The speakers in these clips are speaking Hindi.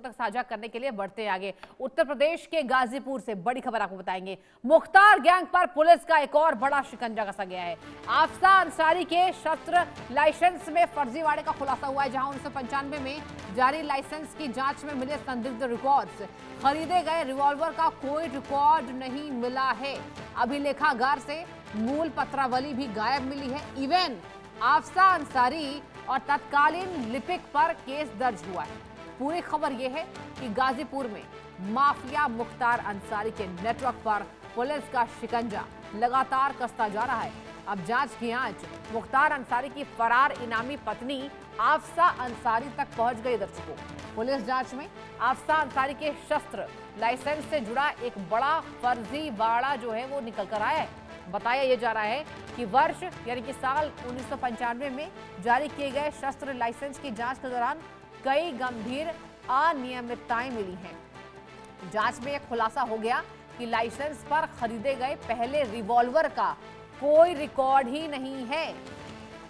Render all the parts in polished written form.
तक साझा करने के लिए बढ़ते हैं आगे। उत्तर प्रदेश के गाजीपुर से बड़ी खबर आपको बताएंगे। मुख्तार गैंग पर पुलिस का एक और बड़ा शिकंजा कसा गया है। आफसा अंसारी के शस्त्र लाइसेंस में फर्जीवाड़े का खुलासा हुआ है, जहां 1995 में जारी लाइसेंस की जांच में मिले संदिग्ध रिकॉर्ड्स, खरीदे गए रिवॉल्वर का कोई रिकॉर्ड नहीं मिला है। अभिलेखागार से मूल पत्रावली भी गायब मिली है। इवन आफसा अंसारी और तत्कालीन लिपिक पर केस दर्ज हुआ है। पूरी खबर यह है कि गाजीपुर में माफिया मुख्तार अंसारी के नेटवर्क पर पुलिस का शिकंजा लगातार कसता जा रहा है। अब जांच की आंच मुख्तार अंसारी की फरार इनामी पत्नी आफसा अंसारी तक पहुंच गई। दर्शकों, पुलिस जांच में आफसा अंसारी के शस्त्र लाइसेंस से जुड़ा एक बड़ा फर्जीवाड़ा जो है वो निकल कर आया है। बताया यह जा रहा है कि वर्ष यानी कि साल 1995 में जारी किए गए शस्त्र लाइसेंस की जांच के दौरान कई गंभीर अनियमितताएं मिली हैं। जांच में यह खुलासा हो गया कि लाइसेंस पर खरीदे गए पहले रिवॉल्वर का कोई रिकॉर्ड ही नहीं है।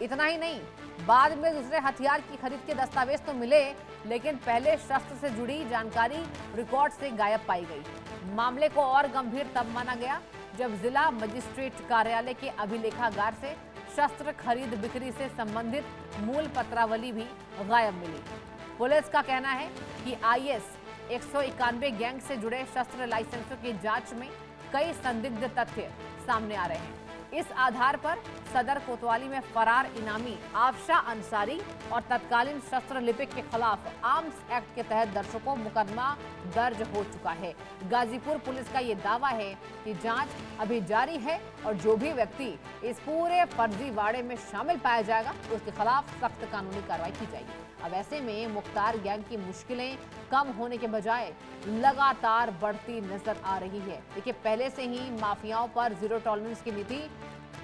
इतना ही नहीं, बाद में दूसरे हथियार की खरीद के दस्तावेज तो मिले, लेकिन पहले शस्त्र से जुड़ी जानकारी रिकॉर्ड से गायब पाई गई। मामले को और गंभीर तब माना गया जब जिला मजिस्ट्रेट कार्यालय के अभिलेखागार से शस्त्र खरीद बिक्री से संबंधित मूल पत्रावली भी गायब मिली। पुलिस का कहना है कि IS 191 गैंग से जुड़े शस्त्र लाइसेंसों की जांच में कई संदिग्ध तथ्य सामने आ रहे हैं। इस आधार पर सदर कोतवाली में फरार इनामी आफसा अंसारी और तत्कालीन शस्त्र लिपिक के खिलाफ आर्म्स एक्ट के तहत दर्शकों मुकदमा दर्ज हो चुका है। गाजीपुर पुलिस का ये दावा है कि जांच अभी जारी है और जो भी व्यक्ति इस पूरे फर्जीवाड़े में शामिल पाया जाएगा उसके खिलाफ सख्त कानूनी कार्रवाई की जाएगी। अब ऐसे में मुख्तार गैंग की मुश्किलें कम होने के बजाय लगातार बढ़ती नजर आ रही है। देखिए, पहले से ही माफियाओं पर जीरो टॉलरेंस की नीति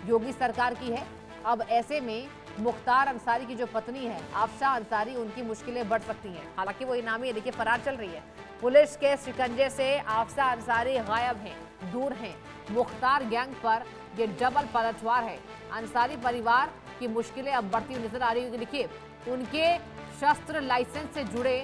योगी सरकार की है। अब ऐसे में मुख्तार अंसारी की जो पत्नी है आफसा अंसारी, उनकी मुश्किलें बढ़ सकती हैं। हालांकि वो इनामी देखिए फरार चल रही है। पुलिस के शिकंजे से आफसा अंसारी गायब हैं, दूर हैं। मुख्तार गैंग पर ये डबल पलटवार है। अंसारी परिवार की मुश्किलें अब बढ़ती हुई नजर आ रही है। देखिए, उनके शस्त्र लाइसेंस से जुड़े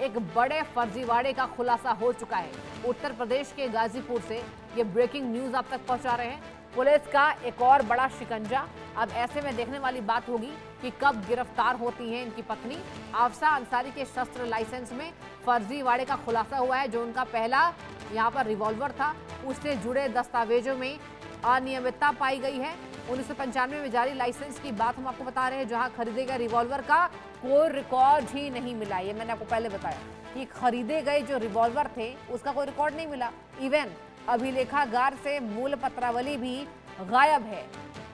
एक बड़े फर्जीवाड़े का खुलासा हो चुका है। उत्तर प्रदेश के गाजीपुर से ये ब्रेकिंग न्यूज आप तक पहुंचा रहे हैं। पुलिस का एक और बड़ा शिकंजा। अब ऐसे में देखने वाली बात होगी कि कब गिरफ्तार होती है इनकी पत्नी। आफसा अंसारी के शस्त्र लाइसेंस में फर्जीवाड़े का खुलासा हुआ है। जो उनका पहला यहाँ पर रिवॉल्वर था, उससे जुड़े दस्तावेजों में अनियमितता पाई गई है। 1995 में जारी लाइसेंस की बात हम आपको बता रहे हैं, जहां खरीदे गए रिवॉल्वर का कोई रिकॉर्ड ही नहीं मिला। ये मैंने आपको पहले बताया कि खरीदे गए जो रिवॉल्वर थे उसका कोई रिकॉर्ड नहीं मिला। इवन अभिलेखागार से मूल पत्रावली भी गायब है,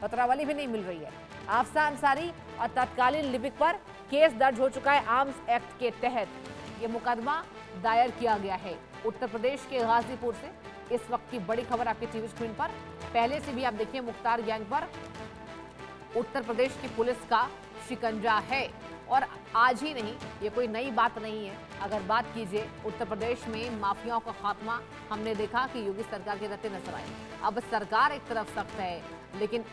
पत्रावली भी नहीं मिल रही है। आफसा अंसारी और तत्कालीन लिपिक पर केस दर्ज हो चुका है। आर्म्स एक्ट के तहत ये मुकदमा दायर किया गया है। उत्तर प्रदेश के गाजीपुर से इस वक्त की बड़ी खबर आपके टीवी स्क्रीन पर। पहले से भी आप देखिए, मुख्तार गैंग पर उत्तर प्रदेश की पुलिस का शिकंजा है और आज ही नहीं, ये कोई नई बात नहीं है। अगर बात कीजिए उत्तर प्रदेश में माफियाओं का खात्मा, हमने देखा कि योगी सरकार के रहते नजर आए। अब सरकार एक तरफ सख्त है, लेकिन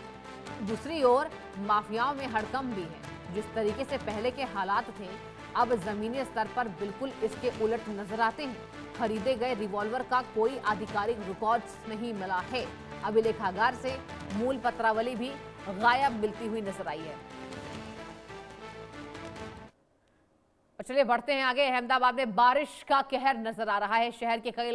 दूसरी ओर माफियाओं में हड़कंप भी है। जिस तरीके से पहले के हालात थे, अब जमीनी स्तर पर बिल्कुल इसके उलट नजर आते हैं। खरीदे गए रिवॉल्वर का कोई आधिकारिक रिकॉर्ड्स नहीं मिला है। अभिलेखागार से मूल पत्रावली भी गायब मिलती हुई नजर आई है। चलिए बढ़ते हैं आगे। अहमदाबाद में बारिश का कहर नजर आ रहा है। शहर के कई